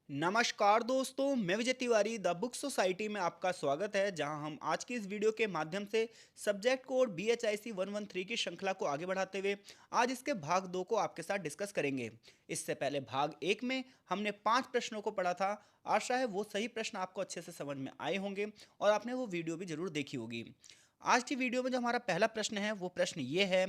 नमस्कार दोस्तों, मैं Vijay Tiwari the book society में आपका स्वागत है। जहां हम आज की इस वीडियो के माध्यम से सब्जेक्ट कोड BHIC 113 की श्रृंखला को आगे बढ़ाते हुए आज इसके भाग 2 को आपके साथ डिस्कस करेंगे। इससे पहले भाग 1 में हमने 5 प्रश्नों को पढ़ा था। आशा है वो सही प्रश्न आपको अच्छे से समझ में आए होंगे और आपने वो वीडियो भी जरूर देखी होगी। आज की वीडियो में जो हमारा पहला प्रश्न है वो प्रश्न ये है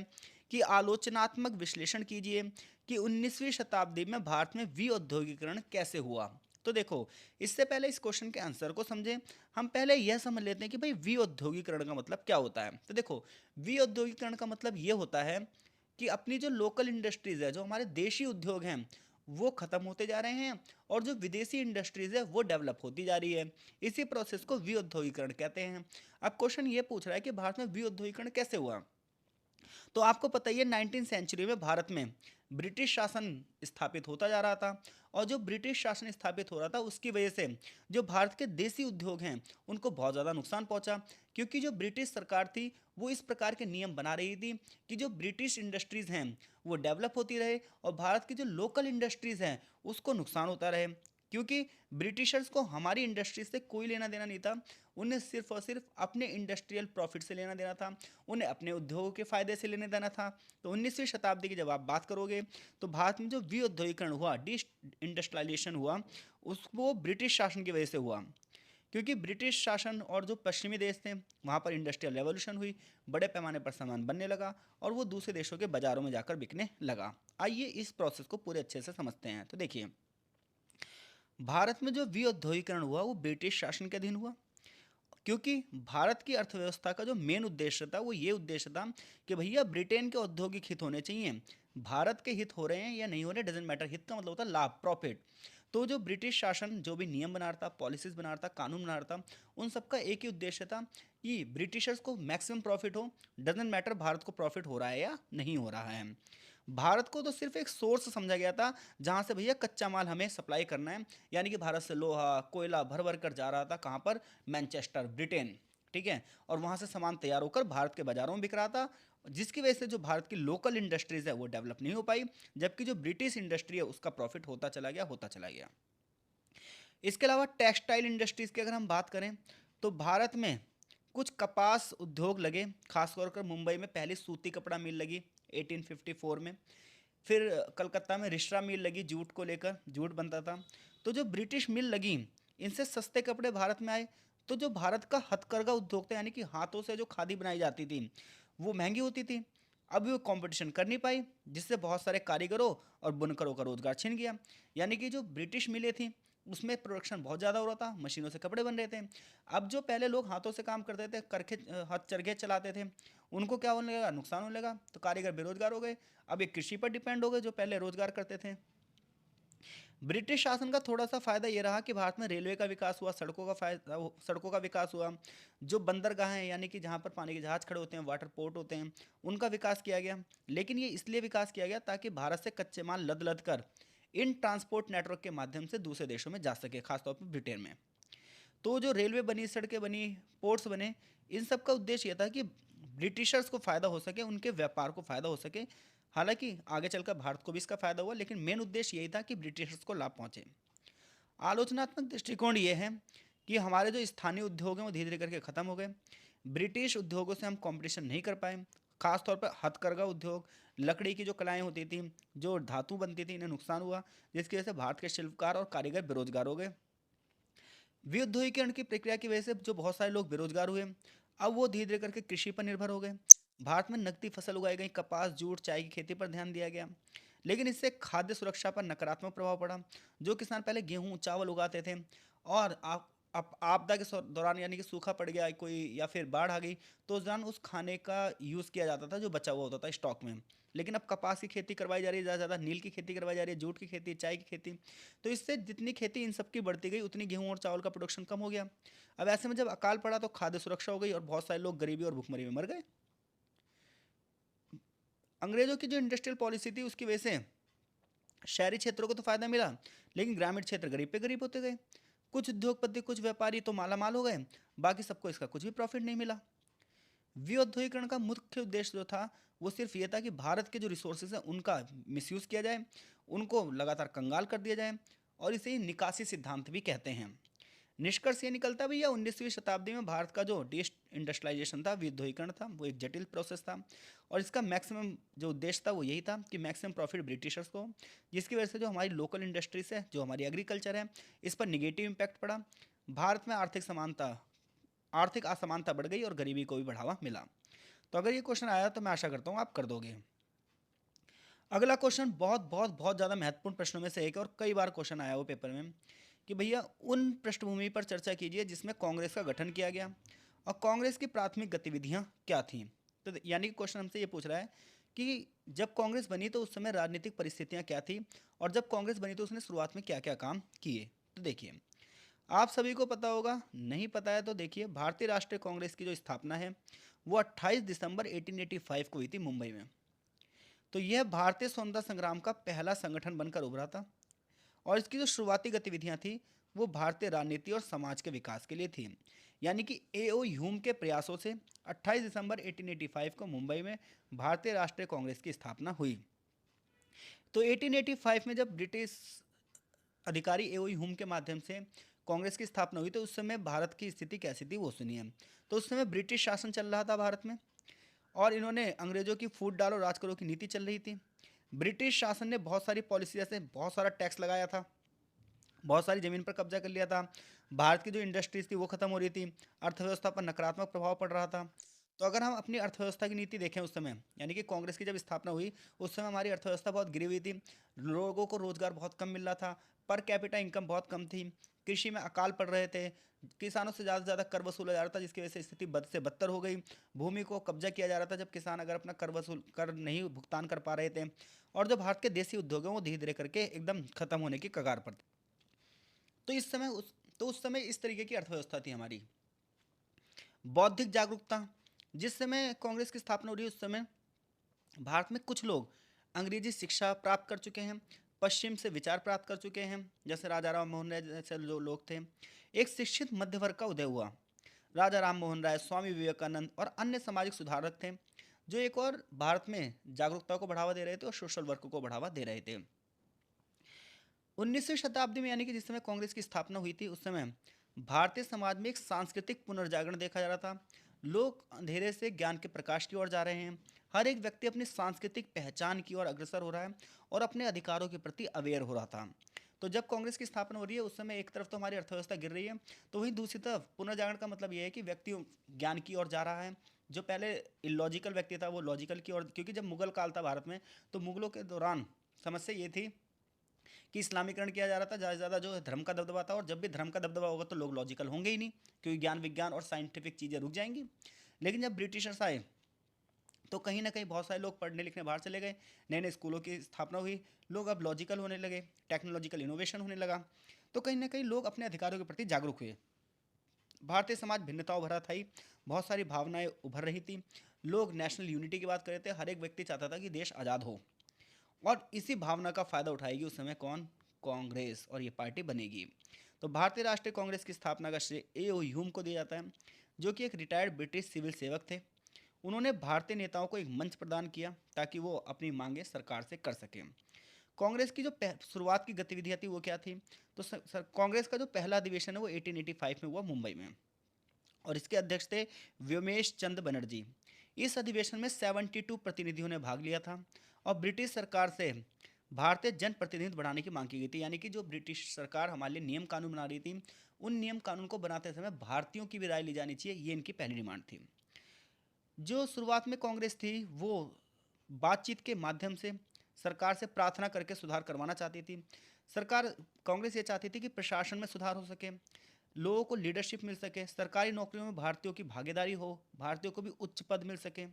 कि आलोचनात्मक विश्लेषण कीजिए कि 19वीं शताब्दी में भारत में विऔद्योगीकरण कैसे हुआ। तो देखो, इससे पहले इस क्वेश्चन के आंसर को समझें, हम पहले यह समझ लेते हैं कि भाई विऔद्योगीकरण का मतलब क्या होता है। तो देखो, विऔद्योगीकरण का मतलब ये होता है कि अपनी जो लोकल इंडस्ट्रीज है, जो हमारे देशी उद्योग हैं, वो खत्म होते जा रहे हैं और जो विदेशी इंडस्ट्रीज है वो डेवलप होती जा रही है। इसी प्रोसेस को विऔद्योगीकरण कहते हैं। अब क्वेश्चन ये पूछ रहा है कि भारत में विऔद्योगीकरण कैसे हुआ। तो आपको पता ही है, 19 सेंचुरी में भारत में ब्रिटिश शासन स्थापित होता जा रहा था और जो ब्रिटिश शासन स्थापित हो रहा था उसकी वजह से जो भारत के देसी उद्योग हैं उनको बहुत ज़्यादा नुकसान पहुंचा, क्योंकि जो ब्रिटिश सरकार थी वो इस प्रकार के नियम बना रही थी कि जो ब्रिटिश इंडस्ट्रीज़ हैं वो डेवलप होती रहे और भारत की जो लोकल इंडस्ट्रीज़ हैं उसको नुकसान होता रहे। क्योंकि ब्रिटिशर्स को हमारी इंडस्ट्री से कोई लेना देना नहीं था, उन्हें सिर्फ और सिर्फ अपने इंडस्ट्रियल प्रॉफिट से लेना देना था, उन्हें अपने उद्योगों के फायदे से लेने देना था। तो 19वीं शताब्दी की जब आप बात करोगे तो भारत में जो विऔद्योगीकरण हुआ, डी इंडस्ट्रियलाइजेशन हुआ, उसको ब्रिटिश शासन की वजह से हुआ। क्योंकि ब्रिटिश शासन और जो पश्चिमी देश थे वहाँ पर इंडस्ट्रियल रेवोल्यूशन हुई, बड़े पैमाने पर सामान बनने लगा और वो दूसरे देशों के बाज़ारों में जाकर बिकने लगा। आइए इस प्रोसेस को पूरे अच्छे से समझते हैं। तो देखिए, भारत में जो विऔद्योगीकरण हुआ वो ब्रिटिश शासन के अधीन हुआ, क्योंकि भारत की अर्थव्यवस्था का जो मेन उद्देश्य था वो ये उद्देश्य था कि भैया ब्रिटेन के औद्योगिक हित होने चाहिए, भारत के हित हो रहे हैं या नहीं हो रहे डजेंट मैटर। हित का मतलब होता है लाभ, प्रॉफिट। तो जो ब्रिटिश शासन जो भी नियम बना रहा था, पॉलिसीज बना रहा था, कानून बना रहा था, उन सबका एक ही उद्देश्य था कि ब्रिटिशर्स को मैक्सिमम प्रॉफिट हो, डजेंट मैटर भारत को प्रॉफिट हो रहा है या नहीं हो रहा है। भारत को तो सिर्फ एक सोर्स समझा गया था जहां से भैया कच्चा माल हमें सप्लाई करना है। यानी कि भारत से लोहा कोयला भर भर कर जा रहा था कहाँ पर, मैनचेस्टर, ब्रिटेन। ठीक है, और वहां से सामान तैयार होकर भारत के बाजारों में बिक रहा था, जिसकी वजह से जो भारत की लोकल इंडस्ट्रीज है वो डेवलप नहीं हो पाई, जबकि जो ब्रिटिश इंडस्ट्री है उसका प्रॉफिट होता चला गया, होता चला गया। इसके अलावा टेक्सटाइल इंडस्ट्रीज की अगर हम बात करें तो भारत में कुछ कपास उद्योग लगे, खासतौर कर मुंबई में पहली सूती कपड़ा मिल लगी 1854 में। फिर कलकत्ता में रिश्रा मिल लगी, जूट को लेकर, जूट बनता था। तो जो ब्रिटिश मिल लगी, इनसे सस्ते कपड़े भारत में आए। तो जो भारत का हथकरघा उद्योग था, यानी कि हाथों से जो खादी बनाई जाती थी, वो महंगी होती थी। अब वो कंपटीशन कर नहीं पाई, जिससे बहुत सारे कारीगरों और बुनकरों का रोजगार छिन गया। यानी कि जो ब्रिटिश मिलें थी उसमें प्रोडक्शन बहुत ज़्यादा हो रहा था, मशीनों से कपड़े बन रहे थे। अब जो पहले लोग हाथों से काम करते थे, करखे हाथ चरखे चलाते थे, उनको क्या होने लगा, नुकसान होने लगा। तो कारीगर बेरोजगार हो गए। अब ये कृषि पर डिपेंड हो गए जो पहले रोजगार करते थे। ब्रिटिश शासन का थोड़ा सा फायदा ये रहा कि भारत में रेलवे का विकास हुआ, सड़कों का विकास हुआ। जो बंदरगाह हैं, यानी कि जहाँ पर पानी के जहाज खड़े होते हैं, वाटर पोर्ट होते हैं, उनका विकास किया गया। लेकिन ये इसलिए विकास किया गया ताकि भारत से कच्चे माल लद लद कर इन ट्रांसपोर्ट नेटवर्क के माध्यम से दूसरे देशों में जा सके, खासतौर पर ब्रिटेन में। तो जो रेलवे बनी, सड़कें बनी, पोर्ट्स बने, इन सब का उद्देश्य यह था कि ब्रिटिशर्स को फ़ायदा हो सके, उनके व्यापार को फ़ायदा हो सके। हालांकि आगे चलकर भारत को भी इसका फ़ायदा हुआ, लेकिन मेन उद्देश्य यही था कि ब्रिटिशर्स को लाभ पहुंचे। आलोचनात्मक दृष्टिकोण ये है कि हमारे जो स्थानीय उद्योग हैं वो धीरे धीरे करके ख़त्म हो गए। ब्रिटिश उद्योगों से हम कंपटीशन नहीं कर पाए। खासतौर पर हथकरघा उद्योग, लकड़ी की जो कलाएं होती थी, जो धातु बनती थी, इन्हें नुकसान हुआ, जिसकी वजह से भारत के शिल्पकार और कारीगर बेरोजगार हो गए। विद्युतीकरण की प्रक्रिया की वजह से जो बहुत सारे लोग बेरोजगार हुए, अब वो धीरे धीरे करके कृषि पर निर्भर हो गए। भारत में नकदी फसल उगाई गई, कपास, जूट, चाय की खेती पर ध्यान दिया गया। लेकिन इससे खाद्य सुरक्षा पर नकारात्मक प्रभाव पड़ा। जो किसान पहले गेहूं चावल उगाते थे और आप आपदा के दौरान, यानी कि सूखा पड़ गया कोई या फिर बाढ़ आ गई, तो उस दौरान उस खाने का यूज़ किया जाता था जो बचा हुआ होता था स्टॉक में। लेकिन अब कपास की खेती करवाई जा रही है, ज़्यादा ज़्यादा नील की खेती करवाई जा रही है, जूट की खेती, चाय की खेती। तो इससे जितनी खेती इन सब की बढ़ती गई, उतनी गेहूं और चावल का प्रोडक्शन कम हो गया। अब ऐसे में जब अकाल पड़ा तो खाद्य सुरक्षा हो गई और बहुत सारे लोग गरीबी और भुखमरी में मर गए। अंग्रेजों की जो इंडस्ट्रियल पॉलिसी थी उसकी वजह से शहरी क्षेत्रों को तो फायदा मिला, लेकिन ग्रामीण क्षेत्र गरीब पे गरीब होते गए। कुछ उद्योगपति, कुछ व्यापारी तो माला माल हो गए, बाकी सबको इसका कुछ भी प्रॉफिट नहीं मिला। विऔद्योगीकरण का मुख्य उद्देश्य जो था वो सिर्फ ये था कि भारत के जो रिसोर्सेज हैं उनका मिसयूज किया जाए, उनको लगातार कंगाल कर दिया जाए और इसे ही निकासी सिद्धांत भी कहते हैं। निष्कर्ष ये निकलता भैया 19वीं शताब्दी में भारत का जो डी इंडस्ट्रियलाइजेशन था, विद्योगीकरण था, वो एक जटिल प्रोसेस था और इसका मैक्सिमम जो उद्देश्य था वो यही था कि मैक्सिमम प्रॉफिट ब्रिटिशर्स को, जिसकी वजह से जो हमारी लोकल इंडस्ट्रीज है, जो हमारी एग्रीकल्चर है, इस पर निगेटिव इम्पैक्ट पड़ा। भारत में आर्थिक असमानता बढ़ गई और गरीबी को भी बढ़ावा मिला। तो अगर ये क्वेश्चन आया तो मैं आशा करता हूँ आप कर दोगे। अगला क्वेश्चन बहुत बहुत बहुत ज़्यादा महत्वपूर्ण प्रश्नों में से एक है और कई बार क्वेश्चन आया वो पेपर में कि भैया उन पृष्ठभूमि पर चर्चा कीजिए जिसमें कांग्रेस का गठन किया गया और कांग्रेस की प्राथमिक गतिविधियां क्या थीं। तो यानी कि क्वेश्चन हमसे ये पूछ रहा है कि जब कांग्रेस बनी तो उस समय राजनीतिक परिस्थितियां क्या थी और जब कांग्रेस बनी तो उसने शुरुआत में क्या क्या काम किए। तो देखिए, आप सभी को पता होगा, नहीं पता है तो देखिए, भारतीय राष्ट्रीय कांग्रेस की जो स्थापना है वो 28 दिसंबर 1885 को हुई थी मुंबई में। तो यह भारतीय स्वतंत्रता संग्राम का पहला संगठन बनकर उभरा था और इसकी जो शुरुआती गतिविधियां थी वो भारतीय राजनीति और समाज के विकास के लिए थी। यानी कि एओ ह्यूम के प्रयासों से 28 दिसंबर 1885 को मुंबई में भारतीय राष्ट्रीय कांग्रेस की स्थापना हुई। तो 1885 में जब ब्रिटिश अधिकारी एओ ह्यूम के माध्यम से कांग्रेस की स्थापना हुई तो उस समय भारत की स्थिति कैसी थी वो सुनिए। तो उस समय ब्रिटिश शासन चल रहा था भारत में और इन्होंने अंग्रेजों की फूट डालो राज करो की नीति चल रही थी। ब्रिटिश शासन ने बहुत सारी पॉलिसी, जैसे बहुत सारा टैक्स लगाया था, बहुत सारी ज़मीन पर कब्जा कर लिया था, भारत की जो इंडस्ट्रीज थी वो खत्म हो रही थी, अर्थव्यवस्था पर नकारात्मक प्रभाव पड़ रहा था। तो अगर हम अपनी अर्थव्यवस्था की नीति देखें उस समय, यानी कि कांग्रेस की जब स्थापना हुई उस समय हमारी अर्थव्यवस्था बहुत गिरी हुई थी, लोगों को रोजगार बहुत कम मिल रहा था, पर कैपिटा इनकम बहुत कम थी, कृषि में अकाल पड़ रहे थे, किसानों से ज़्यादा से ज़्यादा कर वसूला जा रहा था जिसकी वजह से स्थिति बद से बदतर हो गई, भूमि को कब्जा किया जा रहा था जब किसान अगर अपना कर नहीं भुगतान कर पा रहे थे, और जो भारत के देसी उद्योग हैं वो धीरे धीरे करके एकदम खत्म होने की कगार पर थे। तो उस समय इस तरीके की अर्थव्यवस्था थी हमारी। बौद्धिक जागरूकता, जिस समय कांग्रेस की स्थापना हो रही है उस समय भारत में कुछ लोग अंग्रेजी शिक्षा प्राप्त कर चुके हैं, पश्चिम से विचार प्राप्त कर चुके हैं, जैसे राजा राम मोहन राय जैसे जो लोग थे। एक शिक्षित मध्य वर्ग का उदय हुआ। राजा राम मोहन राय, स्वामी विवेकानंद और अन्य सामाजिक सुधारक थे जो एक और भारत में जागरूकता को बढ़ावा दे रहे थे और सोशल वर्क को बढ़ावा दे रहे थे। 19वीं शताब्दी में, यानी कि जिस समय कांग्रेस की स्थापना हुई थी उस समय भारतीय समाज में एक सांस्कृतिक पुनर्जागरण देखा जा रहा था। लोग अंधेरे से ज्ञान के प्रकाश की ओर जा रहे हैं। हर एक व्यक्ति अपनी सांस्कृतिक पहचान की ओर अग्रसर हो रहा है और अपने अधिकारों के प्रति अवेयर हो रहा था। तो जब कांग्रेस की स्थापना हो रही है उस समय एक तरफ तो हमारी अर्थव्यवस्था गिर रही है, तो वहीं दूसरी तरफ पुनर्जागरण का मतलब यह है कि व्यक्ति ज्ञान की ओर जा रहा है। जो पहले इलॉजिकल व्यक्ति था वो लॉजिकल की ओर, क्योंकि जब मुगल काल था भारत में तो मुगलों के दौरान समस्या ये थी कि इस्लामीकरण किया जा रहा था, ज़्यादा से ज़्यादा जो है धर्म का दबदबा था, और जब भी धर्म का दबदबा होगा तो लोग लॉजिकल होंगे ही नहीं, क्योंकि ज्ञान विज्ञान और साइंटिफिक चीज़ें रुक जाएंगी। लेकिन जब ब्रिटिशर्स आए तो कहीं ना कहीं बहुत सारे लोग पढ़ने लिखने बाहर चले गए, नए नए स्कूलों की स्थापना हुई, लोग अब लॉजिकल होने लगे, टेक्नोलॉजिकल इनोवेशन होने लगा, तो कहीं ना कहीं लोग अपने अधिकारों के प्रति जागरूक हुए। भारतीय समाज भिन्नताओं भरा था ही, बहुत सारी भावनाएं उभर रही थी, लोग नेशनल यूनिटी की बात कर रहे थे, हर एक व्यक्ति चाहता था कि देश आज़ाद हो, और इसी भावना का फायदा उठाएगी उस समय कौन? कांग्रेस, और ये पार्टी बनेगी। तो भारतीय राष्ट्रीय कांग्रेस की स्थापना का श्रेय ए.ओ. ह्यूम को दिया जाता है, जो कि एक रिटायर्ड ब्रिटिश सिविल सेवक थे। उन्होंने भारतीय नेताओं को एक मंच प्रदान किया ताकि वो अपनी मांगें सरकार से कर सकें। कांग्रेस की जो शुरुआत की गतिविधियां थी वो क्या थी? तो कांग्रेस का जो पहला अधिवेशन है वो 1885 में हुआ मुंबई में, और इसके अध्यक्ष थे व्योमेश चंद्र बनर्जी। इस अधिवेशन में 72 प्रतिनिधियों ने भाग लिया था और ब्रिटिश सरकार से भारतीय जन प्रतिनिधित्व बढ़ाने की मांग की गई थी। यानी कि जो ब्रिटिश सरकार हमारे लिए नियम कानून बना रही थी, उन नियम कानून को बनाते समय भारतीयों की भी राय ली जानी चाहिए, ये इनकी पहली डिमांड थी। जो शुरुआत में कांग्रेस थी वो बातचीत के माध्यम से सरकार से प्रार्थना करके सुधार करवाना चाहती थी। सरकार कांग्रेस ये चाहती थी कि प्रशासन में सुधार हो सके, लोगों को लीडरशिप मिल सके, सरकारी नौकरियों में भारतीयों की भागीदारी हो, भारतीयों को भी उच्च पद मिल सके।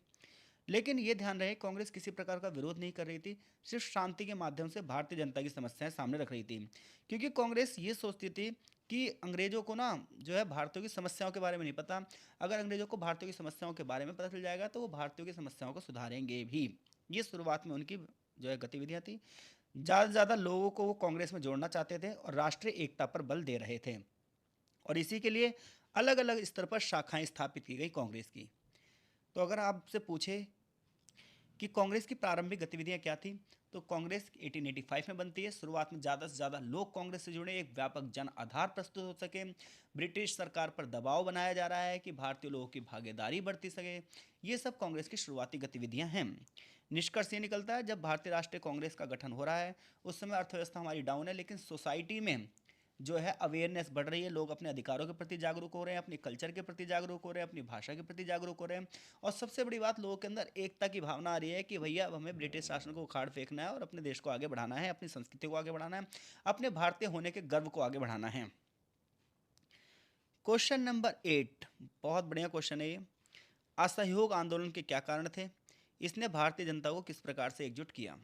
लेकिन ये ध्यान रहे कांग्रेस किसी प्रकार का विरोध नहीं कर रही थी, सिर्फ शांति के माध्यम से भारतीय जनता की समस्याएं सामने रख रही थी, क्योंकि कांग्रेस ये सोचती थी कि अंग्रेजों को ना जो है भारतीयों की समस्याओं के बारे में नहीं पता। अगर अंग्रेजों को भारतीयों की समस्याओं के बारे में पता चल जाएगा तो वो भारतीयों की समस्याओं को सुधारेंगे भी। ये शुरुआत में उनकी जो है गतिविधियां थी। ज़्यादा से ज़्यादा लोगों को वो कांग्रेस में जोड़ना चाहते थे और राष्ट्रीय एकता पर बल दे रहे थे, और इसी के लिए अलग अलग स्तर पर शाखाएं स्थापित की गई कांग्रेस की। तो अगर आपसे पूछे कि कांग्रेस की प्रारंभिक गतिविधियां क्या थी, तो कांग्रेस 1885 में बनती है। शुरुआत में ज़्यादा से ज़्यादा लोग कांग्रेस से जुड़े, एक व्यापक जन आधार प्रस्तुत हो सके। ब्रिटिश सरकार पर दबाव बनाया जा रहा है कि भारतीय लोगों की भागीदारी बढ़ती सके। ये सब कांग्रेस की शुरुआती गतिविधियां हैं। निष्कर्ष ये निकलता है, जब भारतीय राष्ट्रीय कांग्रेस का गठन हो रहा है उस समय अर्थव्यवस्था हमारी डाउन है, लेकिन सोसाइटी में जो है अवेयरनेस बढ़ रही है। लोग अपने अधिकारों के प्रति जागरूक हो रहे हैं, अपने कल्चर के प्रति जागरूक हो रहे हैं, अपनी भाषा के प्रति जागरूक हो रहे हैं। और सबसे बड़ी बात, लोगों के अंदर एकता की भावना आ रही है कि भैया अब हमें ब्रिटिश शासन को उखाड़ फेंकना है और अपने देश को आगे बढ़ाना है, अपनी संस्कृति को आगे बढ़ाना है, अपने भारतीय होने के गर्व को आगे बढ़ाना है। क्वेश्चन नंबर 8, बहुत बढ़िया क्वेश्चन है ये। असहयोग आंदोलन के क्या कारण थे? इसने भारतीय जनता को किस प्रकार से एकजुट किया?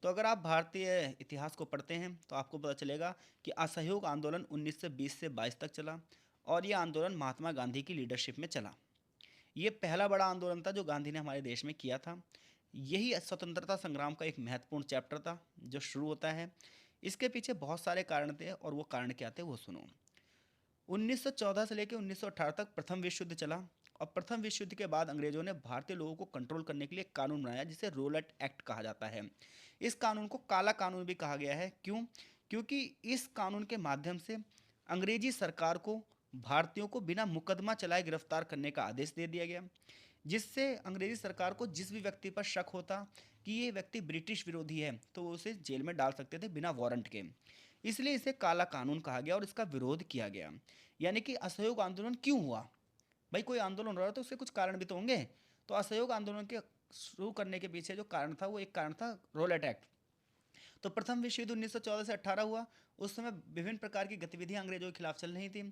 तो अगर आप भारतीय इतिहास को पढ़ते हैं तो आपको पता चलेगा कि असहयोग आंदोलन 1920 से 22 तक चला और यह आंदोलन महात्मा गांधी की लीडरशिप में चला। ये पहला बड़ा आंदोलन था जो गांधी ने हमारे देश में किया था। यही स्वतंत्रता संग्राम का एक महत्वपूर्ण चैप्टर था जो शुरू होता है। इसके पीछे बहुत सारे कारण थे और वो कारण क्या थे वो सुनो। 1914 से लेकर 1918 तक प्रथम विश्व युद्ध चला और प्रथम विश्व युद्ध के बाद अंग्रेजों ने भारतीय लोगों को कंट्रोल करने के लिए एक कानून बनाया जिसे रोलेट एक्ट कहा जाता है। इस कानून को काला कानून भी कहा गया है। क्यों? क्योंकि इस कानून के माध्यम से अंग्रेजी सरकार को भारतीयों को बिना मुकदमा चलाए गिरफ्तार करने का आदेश दे दिया गया, जिससे अंग्रेजी सरकार को जिस भी व्यक्ति पर शक होता कि ये व्यक्ति ब्रिटिश विरोधी है तो वो उसे जेल में डाल सकते थे बिना वारंट के। इसलिए इसे काला कानून कहा गया और इसका विरोध किया गया। यानी कि असहयोग आंदोलन क्यों हुआ? भाई कोई आंदोलन हो रहा है तो उसके कुछ कारण भी तो होंगे। तो असहयोग आंदोलन के शुरू करने के पीछे जो कारण था वो एक कारण था रोलेट एक्ट। तो प्रथम विश्व युद्ध 1914 से 18 हुआ। उस समय विभिन्न प्रकार की गतिविधियां अंग्रेजों के खिलाफ चल रही थी।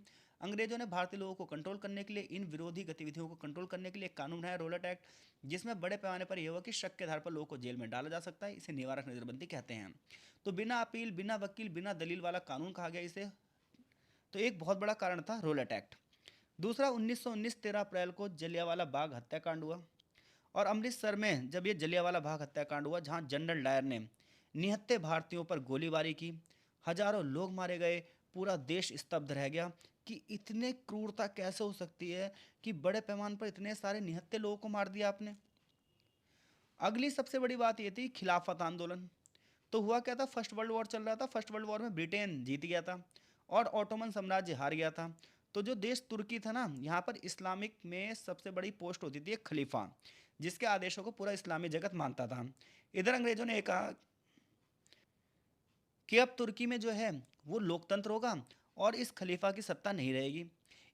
अंग्रेजों ने भारतीय लोगों को कंट्रोल करने के लिए, इन विरोधी गतिविधियों को कंट्रोल करने के लिए एक कानून बनाया, रोलेट एक्ट, जिसमें बड़े पैमाने पर यह हुआ कि शक के आधार पर लोगों को जेल में डाला जा सकता है। इसे निवारक नजरबंदी कहते हैं। तो बिना अपील, बिना वकील, बिना दलील वाला कानून कहा गया इसे। तो एक बहुत बड़ा कारण था रोलेट एक्ट। दूसरा, 1919 13 अप्रैल को जलियांवाला बाग हत्याकांड हुआ। और अमृतसर में जब ये जलियांवाला बाग हत्याकांड हुआ, जहां जनरल डायर ने निहत्थे भारतीयों पर गोलीबारी की, हजारों लोग मारे गए, पूरा देश स्तब्ध रह गया कि इतने क्रूरता कैसे हो सकती है कि बड़े पैमाने पर इतने सारे निहत्थे लोगों को मार दिया आपने। अगली सबसे बड़ी बात ये थी खिलाफत आंदोलन। तो हुआ क्या था, फर्स्ट वर्ल्ड वॉर चल रहा था। फर्स्ट वर्ल्ड वॉर में ब्रिटेन जीत गया था और ऑटोमन साम्राज्य हार गया था। तो जो देश तुर्की था ना, यहाँ पर इस्लामिक में सबसे बड़ी पोस्ट होती थी एक खलीफा, जिसके आदेशों को पूरा इस्लामी जगत मानता था। इधर अंग्रेजों ने कहा कि अब तुर्की में जो है वो लोकतंत्र होगा और इस खलीफा की सत्ता नहीं रहेगी।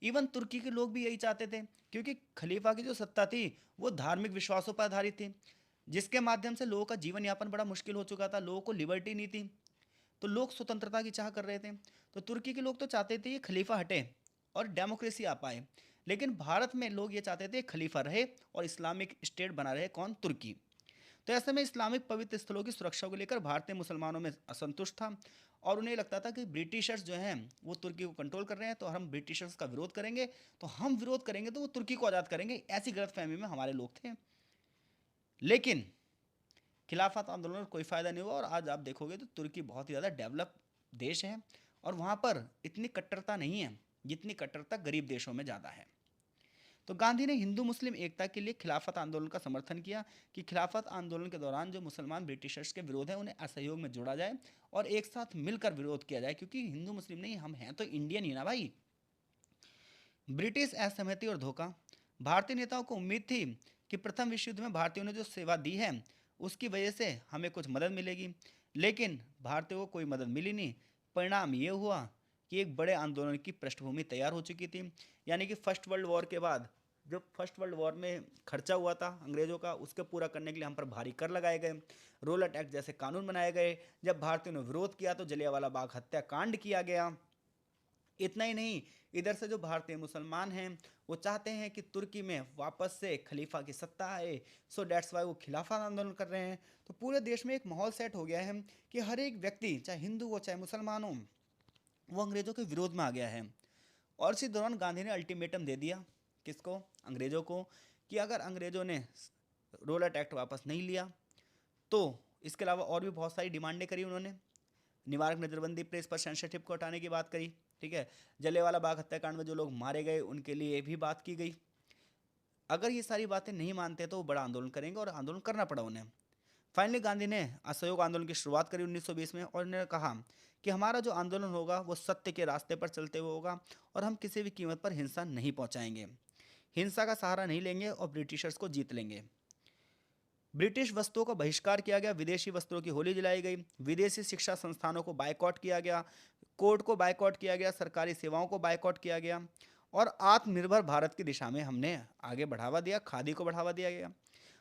इवन तुर्की के लोग भी यही चाहते थे, क्योंकि खलीफा की जो सत्ता थी वो धार्मिक विश्वासों पर आधारित थी, जिसके माध्यम से लोगों का जीवन यापन बड़ा मुश्किल हो चुका था। लोगों को लिबर्टी नहीं थी, तो लोग स्वतंत्रता की चाह कर रहे थे। तो तुर्की के लोग तो चाहते थे ये खलीफा हटे और डेमोक्रेसी आ पाए, लेकिन भारत में लोग ये चाहते थे खलीफा रहे और इस्लामिक स्टेट बना रहे। कौन? तुर्की। तो ऐसे में इस्लामिक पवित्र स्थलों की सुरक्षा को लेकर भारतीय मुसलमानों में असंतुष्ट था और उन्हें लगता था कि ब्रिटिशर्स जो हैं वो तुर्की को कंट्रोल कर रहे हैं, तो हम ब्रिटिशर्स का विरोध करेंगे, तो हम विरोध करेंगे तो वो तुर्की को आज़ाद करेंगे। ऐसी गलतफहमी में हमारे लोग थे। लेकिन खिलाफत आंदोलन में कोई फ़ायदा नहीं हुआ और आज आप देखोगे तो तुर्की बहुत ही ज़्यादा डेवलप देश है और वहाँ पर इतनी कट्टरता नहीं है जितनी कट्टरता गरीब देशों में ज़्यादा है। तो गांधी ने हिंदू मुस्लिम एकता के लिए खिलाफत आंदोलन का समर्थन किया कि खिलाफत आंदोलन के दौरान जो मुसलमान ब्रिटिशर्स के विरोध है उन्हें असहयोग में जोड़ा जाए और एक साथ मिलकर विरोध किया जाए, क्योंकि हिंदू मुस्लिम नहीं, हम हैं तो इंडियन ही ना भाई। ब्रिटिश असहमति और धोखा। भारतीय नेताओं को उम्मीद थी कि प्रथम विश्व युद्ध में भारतीयों ने जो सेवा दी है उसकी वजह से हमें कुछ मदद मिलेगी, लेकिन भारतीयों को कोई मदद मिली नहीं। परिणाम ये हुआ कि एक बड़े आंदोलन की पृष्ठभूमि तैयार हो चुकी थी। यानी कि फर्स्ट वर्ल्ड वॉर के बाद जो फर्स्ट वर्ल्ड वॉर में खर्चा हुआ था अंग्रेजों का, उसके पूरा करने के लिए हम पर भारी कर लगाए गए, रोलेट एक्ट जैसे कानून बनाए गए। जब भारतीयों ने विरोध किया तो जलियांवाला बाग हत्याकांड किया गया। इतना ही नहीं, इधर से जो भारतीय मुसलमान हैं वो चाहते हैं कि तुर्की में वापस से खलीफा की सत्ता आए, सो डेट्स वाई वो खिलाफत आंदोलन कर रहे हैं। तो पूरे देश में एक माहौल सेट हो गया है कि हर एक व्यक्ति, चाहे हिंदू हो चाहे मुसलमान हो, वो अंग्रेजों के विरोध में आ गया है। और इसी दौरान गांधी ने अल्टीमेटम दे दिया, किसको? अंग्रेजों को, कि अगर अंग्रेजों ने रोलेट एक्ट वापस नहीं लिया तो इसके अलावा और भी बहुत सारी डिमांडें करी उन्होंने। निवारक नजरबंदी, प्रेस पर सेंसरशिप को हटाने की बात करी, ठीक है। जलियांवाला बाग हत्याकांड में जो लोग मारे गए उनके लिए भी बात की गई। अगर ये सारी बातें नहीं मानते तो वो बड़ा आंदोलन करेंगे और आंदोलन करना पड़ा उन्हें। फाइनली गांधी ने असहयोग आंदोलन की शुरुआत करी 1920 में, और उन्होंने कहा कि हमारा जो आंदोलन होगा वो सत्य के रास्ते पर चलते हुए होगा, और हम किसी भी कीमत पर हिंसा नहीं पहुंचाएंगे, हिंसा का सहारा नहीं लेंगे और ब्रिटिशर्स को जीत लेंगे। ब्रिटिश वस्तुओं का बहिष्कार किया गया, विदेशी वस्त्रों की होली जलाई गई, विदेशी शिक्षा संस्थानों को बायकॉट किया गया, कोर्ट को बायकॉट किया गया, सरकारी सेवाओं को बायकॉट किया गया, और आत्मनिर्भर भारत की दिशा में हमने आगे बढ़ावा दिया, खादी को बढ़ावा दिया गया।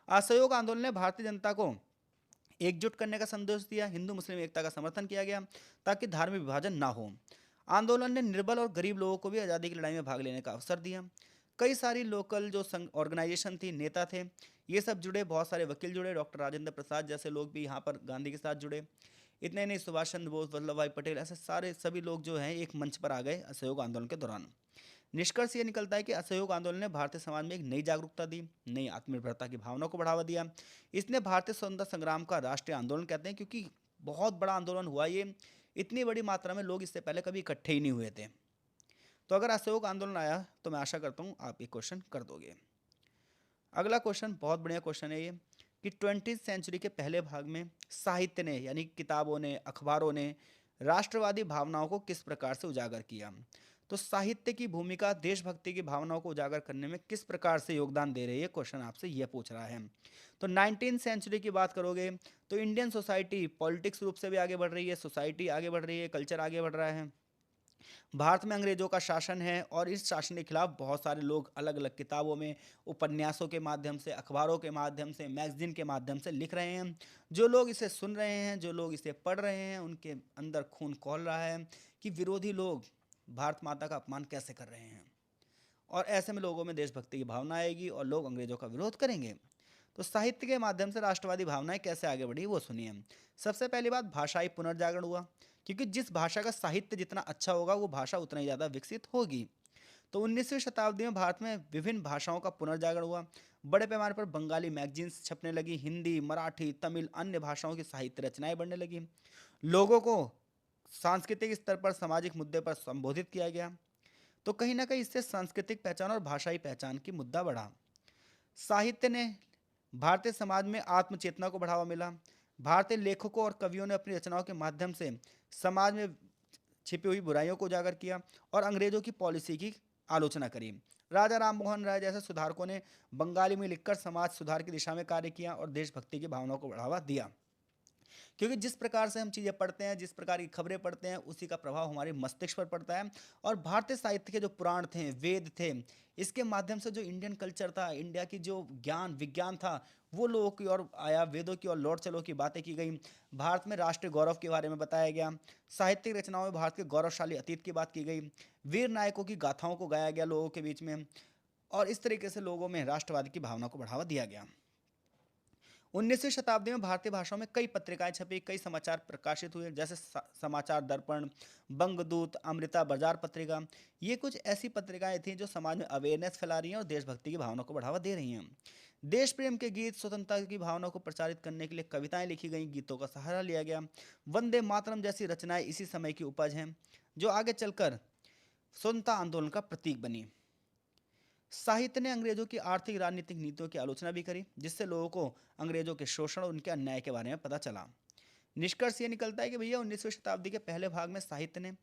असहयोग आंदोलन ने भारतीय जनता को एकजुट करने का संदेश दिया, हिंदू मुस्लिम एकता का समर्थन किया गया ताकि धार्मिक विभाजन ना हो। आंदोलन ने निर्बल और गरीब लोगों को भी आज़ादी की लड़ाई में भाग लेने का अवसर दिया। कई सारी लोकल जो संघ ऑर्गेनाइजेशन थी, नेता थे, ये सब जुड़े, बहुत सारे वकील जुड़े, डॉक्टर राजेंद्र प्रसाद जैसे लोग भी यहाँ पर गांधी के साथ जुड़े। इतने नहीं, सुभाष चंद्र बोस, वल्लभ भाई पटेल, ऐसे सारे सभी लोग जो हैं एक मंच पर आ गए असहयोग आंदोलन के दौरान। निष्कर्ष ये निकलता है कि असहयोग आंदोलन ने भारतीय समाज में एक नई जागरूकता दी, नई आत्मनिर्भरता की भावना को बढ़ावा दिया। इसने भारतीय स्वतंत्रता संग्राम का राष्ट्रीय आंदोलन कहते हैं, क्योंकि बहुत बड़ा आंदोलन हुआ ये, इतनी बड़ी मात्रा में लोग इससे पहले कभी इकट्ठे ही नहीं हुए थे। तो अगर असहयोग आंदोलन आया तो मैं आशा करता हूँ आप ये क्वेश्चन कर दोगे। अगला क्वेश्चन बहुत बढ़िया क्वेश्चन है ये, कि 20वीं सेंचुरी के पहले भाग में साहित्य ने, यानी किताबों ने, अखबारों ने राष्ट्रवादी भावनाओं को किस प्रकार से उजागर किया। तो साहित्य की भूमिका देशभक्ति की भावनाओं को उजागर करने में किस प्रकार से योगदान दे रही है, क्वेश्चन आपसे यह पूछ रहा है। तो 19वीं सेंचुरी की बात करोगे तो इंडियन सोसाइटी पॉलिटिक्स रूप से भी आगे बढ़ रही है, सोसाइटी आगे बढ़ रही है, कल्चर आगे बढ़ रहा है। भारत में अंग्रेजों का शासन है, और इस शासन के खिलाफ बहुत सारे लोग अलग अलग किताबों में, उपन्यासों के माध्यम से, अखबारों के माध्यम से, मैगजीन के माध्यम से लिख रहे हैं। जो लोग इसे सुन रहे हैं, जो लोग इसे पढ़ रहे हैं, उनके अंदर खून खौल रहा है कि विरोधी लोग भारत माता का अपमान कैसे कर रहे हैं, और ऐसे में लोगों में देशभक्ति की भावना आएगी और लोग अंग्रेजों का विरोध करेंगे। तो साहित्य के माध्यम से राष्ट्रवादी भावनाएं कैसे आगे बढ़ी वो सुनिए। सबसे पहली बात, भाषाई पुनर्जागरण हुआ, क्योंकि जिस भाषा का साहित्य जितना अच्छा होगा वो भाषा उतना ही ज़्यादा विकसित होगी। तो 19वीं शताब्दी में भारत में विभिन्न भाषाओं का पुनर्जागरण हुआ, बड़े पैमाने पर बंगाली मैगजीन्स छपने लगी, हिंदी, मराठी, तमिल, अन्य भाषाओं की साहित्य रचनाएं बढ़ने लगी, लोगों को सांस्कृतिक स्तर पर सामाजिक मुद्दे पर संबोधित किया गया। तो कहीं ना कहीं इससे सांस्कृतिक पहचान और भाषाई पहचान की मुद्दा बढ़ा। साहित्य ने भारतीय समाज में आत्मचेतना को बढ़ावा मिला। भारतीय लेखकों और कवियों ने अपनी रचनाओं के माध्यम से समाज में छिपी हुई बुराइयों को उजागर किया और अंग्रेजों की पॉलिसी की आलोचना करी। राजा राम मोहन राय जैसे सुधारकों ने बंगाली में लिखकर समाज सुधार की दिशा में कार्य किया और देशभक्ति की भावनाओं को बढ़ावा दिया। क्योंकि जिस प्रकार से हम चीज़ें पढ़ते हैं, जिस प्रकार की खबरें पढ़ते हैं, उसी का प्रभाव हमारे मस्तिष्क पर पड़ता है। और भारतीय साहित्य के जो पुराण थे, वेद थे, इसके माध्यम से जो इंडियन कल्चर था, इंडिया की जो ज्ञान विज्ञान था, वो लोगों की ओर आया, वेदों की ओर लौट चलो की बातें की गई, भारत में राष्ट्रीय गौरव के बारे में बताया गया, साहित्यिक रचनाओं में भारत के गौरवशाली अतीत की बात की गई, वीर नायकों की गाथाओं को गाया गया लोगों के बीच में, और इस तरीके से लोगों में राष्ट्रवाद की भावना को बढ़ावा दिया गया। 19वीं शताब्दी में भारतीय भाषाओं में कई पत्रिकाएं छपी, कई समाचार प्रकाशित हुए, जैसे समाचार दर्पण, बंगदूत, अमृता बाजार पत्रिका। ये कुछ ऐसी पत्रिकाएं थीं जो समाज में अवेयरनेस फैला रही हैं और देशभक्ति की भावना को बढ़ावा दे रही हैं। देश प्रेम के गीत, स्वतंत्रता की भावना को प्रचारित करने के लिए कविताएं लिखी गई, गीतों का सहारा लिया गया। वंदे मातरम जैसी रचनाएं इसी समय की उपज हैं, जो आगे चलकर स्वतंत्रता आंदोलन का प्रतीक बनी। साहित्य ने अंग्रेजों की आर्थिक राजनीतिक नीतियों की आलोचना भी करी, जिससे लोगों को अंग्रेजों के शोषण और उनके अन्याय के बारे में पता चला। निष्कर्ष ये निकलता है कि भैया 19वीं शताब्दी के पहले भाग में साहित्य ने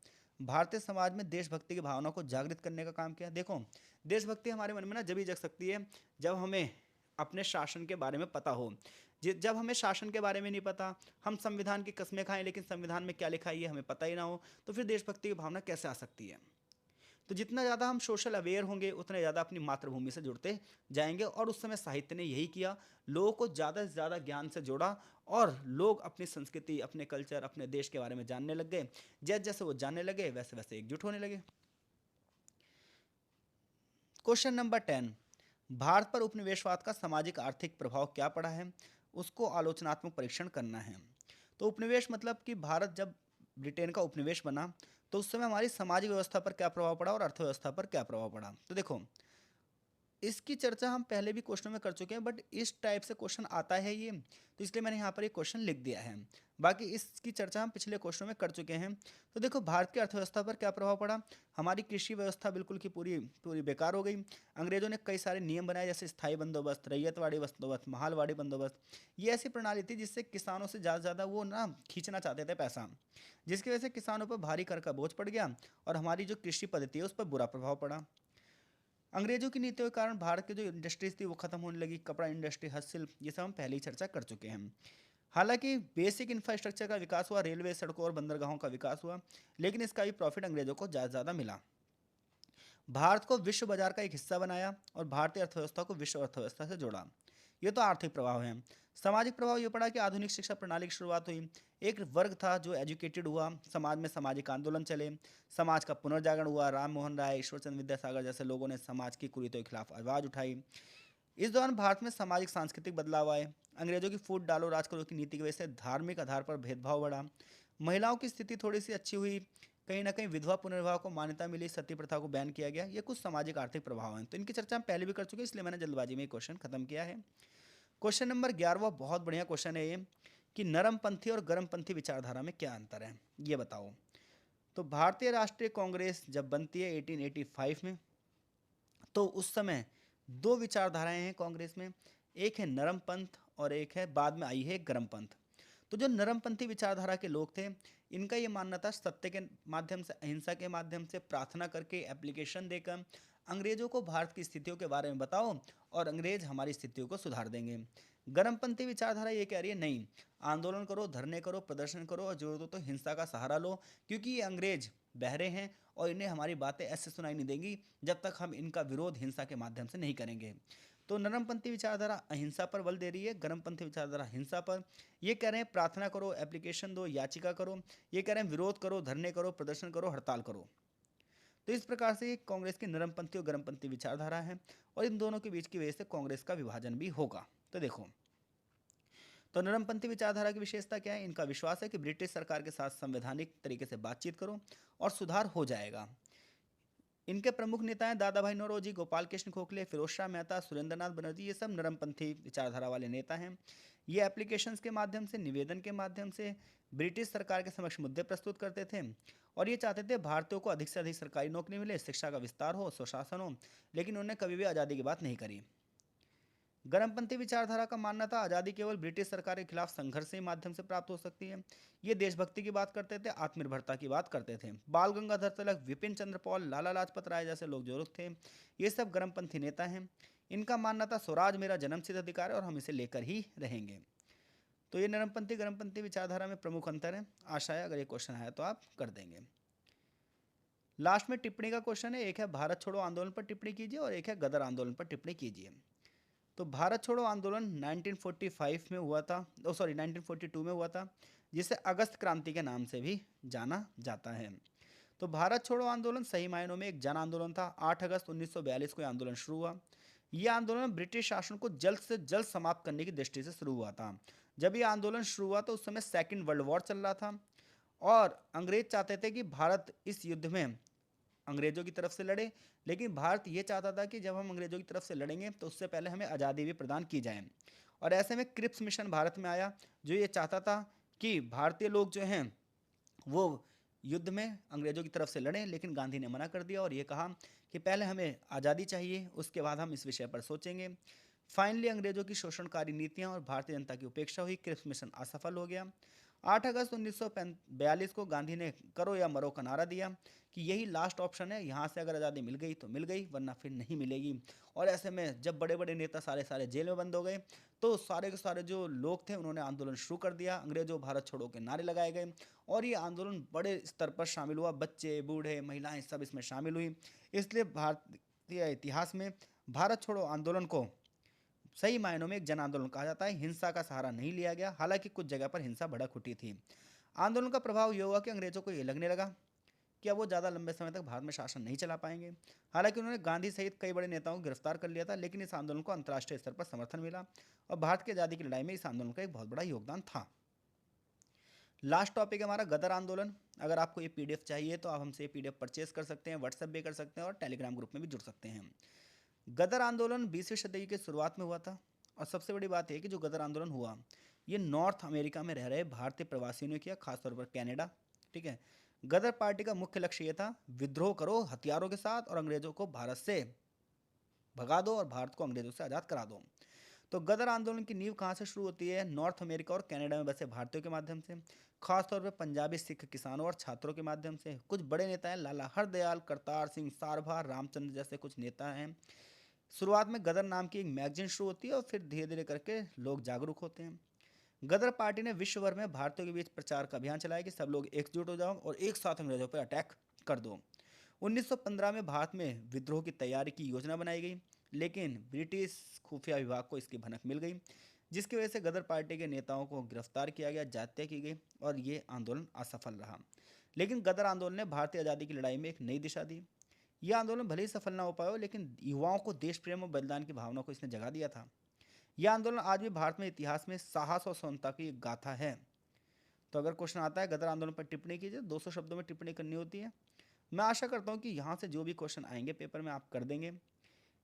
भारतीय समाज में देशभक्ति की भावना को जागृत करने का काम किया। देखो, देशभक्ति हमारे मन में ना जब ही जग सकती है जब हमें अपने शासन के बारे में पता हो। जब हमें शासन के बारे में नहीं पता, हम संविधान की कस्में खाएं लेकिन संविधान में क्या लिखा है ये हमें पता ही ना हो, तो फिर देशभक्ति की भावना कैसे आ सकती है। तो जितना ज़्यादा हम सोशल अवेयर होंगे उतने ज़्यादा अपनी मातृभूमि से जुड़ते जाएंगे, और उस समय साहित्य ने यही किया, लोगों को ज़्यादा से ज़्यादा ज्ञान से जोड़ा और लोग अपनी संस्कृति, अपने कल्चर, अपने देश के बारे में जानने लग गए। जैसे जैसे वो जानने लगे वैसे वैसे एकजुट होने लगे। क्वेश्चन नंबर 10, भारत पर उपनिवेशवाद का सामाजिक आर्थिक प्रभाव क्या पड़ा है, उसको आलोचनात्मक परीक्षण करना है। तो उपनिवेश मतलब कि भारत जब ब्रिटेन का उपनिवेश बना तो उस समय हमारी सामाजिक व्यवस्था पर क्या प्रभाव पड़ा और अर्थव्यवस्था पर क्या प्रभाव पड़ा। तो देखो, इसकी चर्चा हम पहले भी क्वेश्चन में कर चुके हैं, बट इस टाइप से क्वेश्चन आता है ये, तो इसलिए मैंने यहाँ पर एक क्वेश्चन लिख दिया है। बाकी इसकी चर्चा हम पिछले क्वेश्चन में कर चुके हैं। तो देखो, भारत की अर्थव्यवस्था पर क्या प्रभाव पड़ा। हमारी कृषि व्यवस्था बिल्कुल की पूरी पूरी बेकार हो गई। अंग्रेजों ने कई सारे नियम बनाए, जैसे स्थायी बंदोबस्त, रैयतवाड़ी बंदोबस्त, महालवाड़ी बंदोबस्त। ये ऐसी प्रणाली थी जिससे किसानों से ज़्यादा ज़्यादा वो ना खींचना चाहते थे पैसा, जिसकी वजह से किसानों पर भारी कर का बोझ पड़ गया और हमारी जो कृषि पद्धति है उस पर बुरा प्रभाव पड़ा। अंग्रेजों की नीतियों के कारण भारत की जो इंडस्ट्रीज थी वो खत्म होने लगी। कपड़ा इंडस्ट्री, हस्तशिल्प, ये सब हम पहले ही चर्चा कर चुके हैं। हालांकि बेसिक इंफ्रास्ट्रक्चर का विकास हुआ, रेलवे, सड़कों और बंदरगाहों का विकास हुआ, लेकिन इसका भी प्रॉफिट अंग्रेजों को ज़्यादा ज़्यादा मिला। भारत को विश्व बाजार का एक हिस्सा बनाया और भारतीय अर्थव्यवस्था को विश्व अर्थव्यवस्था से जोड़ा। ये तो आर्थिक प्रभाव है। सामाजिक प्रभाव ये पड़ा कि आधुनिक शिक्षा प्रणाली की शुरुआत हुई। एक वर्ग था जो एजुकेटेड हुआ, समाज में सामाजिक आंदोलन चले, समाज का पुनर्जागरण हुआ। राम मोहन राय, ईश्वरचंद विद्यासागर जैसे लोगों ने समाज की कुरीतियों के खिलाफ आवाज़ उठाई। इस दौरान भारत में सामाजिक सांस्कृतिक बदलाव आए। अंग्रेजों की फूट डालो राज करो की नीति की वजह से धार्मिक आधार पर भेदभाव बढ़ा। महिलाओं की स्थिति थोड़ी सी अच्छी हुई। कहीं ना कहीं विधवा पुनर्विवाह को मान्यता मिली, सती प्रथा को बैन किया गया। ये कुछ सामाजिक आर्थिक प्रभाव हैं, तो इनकी चर्चा हम पहले भी कर चुके हैं, इसलिए मैंने जल्दबाजी में क्वेश्चन खत्म किया है। क्वेश्चन नंबर 11 बहुत बढ़िया क्वेश्चन है ये, कि नरमपंथी और गर्मपंथी विचारधारा में क्या अंतर है, ये बताओ। तो भारतीय राष्ट्रीय कांग्रेस जब बनती है 1885 में, तो उस समय दो विचारधाराएं हैं कांग्रेस में। एक है नरमपंथ और एक है बाद में आई है गर्मपंथ। तो जो नरमपंथी विचारधारा के लोग थे, इनका ये मानना था सत्य के माध्यम से, अहिंसा के माध्यम से, प्रार्थना करके, एप्लीकेशन देकर अंग्रेजों को भारत की स्थितियों के बारे में बताओ और अंग्रेज हमारी स्थितियों को सुधार देंगे। गर्मपंथी विचारधारा ये कह रही है नहीं, आंदोलन करो, धरने करो, प्रदर्शन करो और जरूरत हो तो हिंसा का सहारा लो, क्योंकि ये अंग्रेज बहरे हैं और इन्हें हमारी बातें ऐसे सुनाई नहीं देंगी जब तक हम इनका विरोध हिंसा के माध्यम से नहीं करेंगे। तो नरमपंथी विचारधारा अहिंसा पर बल दे रही है, गर्मपंथी विचारधारा हिंसा पर। ये कह रहे हैं प्रार्थना करो, एप्लीकेशन दो, याचिका करो। ये कह रहे हैं विरोध करो, धरने करो, प्रदर्शन करो, हड़ताल करो। तो इस प्रकार से कांग्रेस की नरमपंथी और गर्मपंथी विचारधारा है और इन दोनों के बीच की वजह से कांग्रेस का विभाजन भी होगा। तो देखो, तो नरमपंथी विचारधारा की विशेषता क्या है। इनका विश्वास है कि ब्रिटिश सरकार के साथ संवैधानिक तरीके से बातचीत करो और सुधार हो जाएगा। इनके प्रमुख नेता हैं दादा भाई नौरोजी, गोपाल कृष्ण गोखले, फिरोज शाह मेहता, सुरेंद्रनाथ बनर्जी। ये सब नरमपंथी विचारधारा वाले नेता हैं। ये एप्लीकेशंस के माध्यम से, निवेदन के माध्यम से ब्रिटिश सरकार के समक्ष मुद्दे प्रस्तुत करते थे और ये चाहते थे भारतीयों को अधिक से अधिक सरकारी नौकरी मिले, शिक्षा का विस्तार हो, स्वशासन हो, लेकिन उन्होंने कभी भी आज़ादी की बात नहीं करी। गर्मपंथी विचारधारा का मानना था आज़ादी केवल ब्रिटिश सरकार के खिलाफ संघर्ष के माध्यम से प्राप्त हो सकती है। ये देशभक्ति की बात करते थे, आत्मनिर्भरता की बात करते थे। बाल गंगाधर तिलक, विपिन चंद्र पॉल, लाला लाजपत राय जैसे लोग जो लोग थे, ये सब गर्मपंथी नेता हैं। इनका मानना था स्वराज मेरा जन्मसिद्ध अधिकार है और हम इसे लेकर ही रहेंगे। तो ये नरमपंथी गर्मपंथी विचारधारा में प्रमुख अंतर है। आशा है अगर ये क्वेश्चन आया तो आप कर देंगे। लास्ट में टिप्पणी का क्वेश्चन है, एक है भारत छोड़ो आंदोलन पर टिप्पणी कीजिए और एक है गदर आंदोलन पर टिप्पणी कीजिए। तो भारत छोड़ो आंदोलन 1945 में हुआ था, 1942 में हुआ था, जिसे अगस्त क्रांति के नाम से भी जाना जाता है। तो भारत छोड़ो आंदोलन सही मायनों में एक जन आंदोलन था। 8 अगस्त 1942 को यह आंदोलन शुरू हुआ। यह आंदोलन ब्रिटिश शासन को जल्द से जल्द समाप्त करने की दृष्टि से शुरू हुआ था। जब यह आंदोलन शुरू हुआ तो उस समय सेकेंड वर्ल्ड वॉर चल रहा था और अंग्रेज चाहते थे कि भारत इस युद्ध में अंग्रेजों की तरफ से लड़े, लेकिन भारत ये चाहता था कि जब हम अंग्रेजों की तरफ से लड़ेंगे तो उससे पहले हमें आज़ादी भी प्रदान की जाए। और ऐसे में क्रिप्स मिशन भारत में आया, जो ये चाहता था कि भारतीय लोग जो हैं वो युद्ध में अंग्रेजों की तरफ से लड़ें, लेकिन गांधी ने मना कर दिया और ये कहा कि पहले हमें आज़ादी चाहिए, उसके बाद हम इस विषय पर सोचेंगे। फाइनली अंग्रेजों की शोषणकारी नीतियां और भारतीय जनता की उपेक्षा हुई, क्रिप्स मिशन असफल हो गया। 8 अगस्त 1942 को गांधी ने करो या मरो का नारा दिया कि यही लास्ट ऑप्शन है, यहाँ से अगर आज़ादी मिल गई तो मिल गई, वरना फिर नहीं मिलेगी। और ऐसे में जब बड़े बड़े नेता सारे सारे जेल में बंद हो गए तो सारे के सारे जो लोग थे उन्होंने आंदोलन शुरू कर दिया। अंग्रेजों भारत छोड़ो के नारे लगाए गए और ये आंदोलन बड़े स्तर पर शामिल हुआ। बच्चे, बूढ़े, महिलाएं सब इसमें शामिल हुई। इसलिए भारतीय इतिहास में भारत छोड़ो आंदोलन को सही मायनों में एक जन आंदोलन कहा जाता है। हिंसा का सहारा नहीं लिया गया, हालांकि कुछ जगह पर हिंसा भड़क उठी थी। आंदोलन का प्रभाव यह हुआ कि अंग्रेजों को ये लगने लगा कि अब वो ज़्यादा लंबे समय तक भारत में शासन नहीं चला पाएंगे। हालांकि उन्होंने गांधी सहित कई बड़े नेताओं को गिरफ्तार कर लिया था, लेकिन इस आंदोलन को अंतर्राष्ट्रीय स्तर पर समर्थन मिला और भारत की आज़ादी की लड़ाई में इस आंदोलन का एक बहुत बड़ा योगदान था। लास्ट टॉपिक है हमारा गदर आंदोलन। अगर आपको ये पीडीएफ चाहिए तो आप हमसे ये पीडीएफ परचेज कर सकते हैं, व्हाट्सएप भी कर सकते हैं और टेलीग्राम ग्रुप में भी जुड़ सकते हैं। गदर आंदोलन 20वीं शताब्दी की शुरुआत में हुआ था। और सबसे बड़ी बात यह है कि जो गदर आंदोलन हुआ, ये नॉर्थ अमेरिका में रह रहे भारतीय प्रवासियों ने किया, खासतौर पर कनाडा। ठीक है। गदर पार्टी का मुख्य लक्ष्य ये था, विद्रोह करो हथियारों के साथ और अंग्रेजों को भारत से भगा दो और भारत को अंग्रेजों से आज़ाद करा दो। तो गदर आंदोलन की नींव कहाँ से शुरू होती है? नॉर्थ अमेरिका और कनाडा में बसे भारतीयों के माध्यम से, खासतौर पर पंजाबी सिख किसानों और छात्रों के माध्यम से। कुछ बड़े नेता हैं, लाला हरदयाल, करतार सिंह सारभा, रामचंद्र जैसे कुछ नेता हैं। शुरुआत में गदर नाम की एक मैगजीन शुरू होती है और फिर धीरे धीरे करके लोग जागरूक होते हैं। गदर पार्टी ने विश्व भर में भारतीयों के बीच प्रचार का अभियान चलाया कि सब लोग एकजुट हो जाओ और एक साथ अंग्रेजों पर अटैक कर दो। 1915 में भारत में विद्रोह की तैयारी की योजना बनाई गई, लेकिन ब्रिटिश खुफिया विभाग को इसकी भनक मिल गई, जिसकी वजह से गदर पार्टी के नेताओं को गिरफ्तार किया गया, जात्या की गई और ये आंदोलन असफल रहा। लेकिन गदर आंदोलन ने भारतीय आज़ादी की लड़ाई में एक नई दिशा दी। यह आंदोलन भले ही सफल ना हो पाया हो, लेकिन युवाओं को देश प्रेम और बलिदान की भावना को इसने जगा दिया था। यह आंदोलन आज भी भारत में इतिहास में साहस और स्वतंत्रता की एक गाथा है। तो अगर क्वेश्चन आता है गदर आंदोलन पर टिप्पणी कीजिए, 200 शब्दों में टिप्पणी करनी होती है। मैं आशा करता हूँ कि यहाँ से जो भी क्वेश्चन आएंगे पेपर में आप कर देंगे।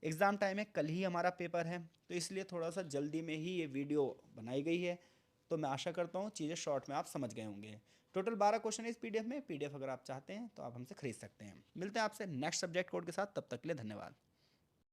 एग्ज़ाम टाइम है, कल ही हमारा पेपर है, तो इसलिए थोड़ा सा जल्दी में ही ये वीडियो बनाई गई है। तो मैं आशा करता हूँ चीज़ें शॉर्ट में आप समझ गए होंगे। टोटल 12 क्वेश्चन है इस पीडीएफ में। पीडीएफ अगर आप चाहते हैं तो आप हमसे खरीद सकते हैं। मिलते हैं आपसे नेक्स्ट सब्जेक्ट कोड के साथ, तब तक के लिए धन्यवाद।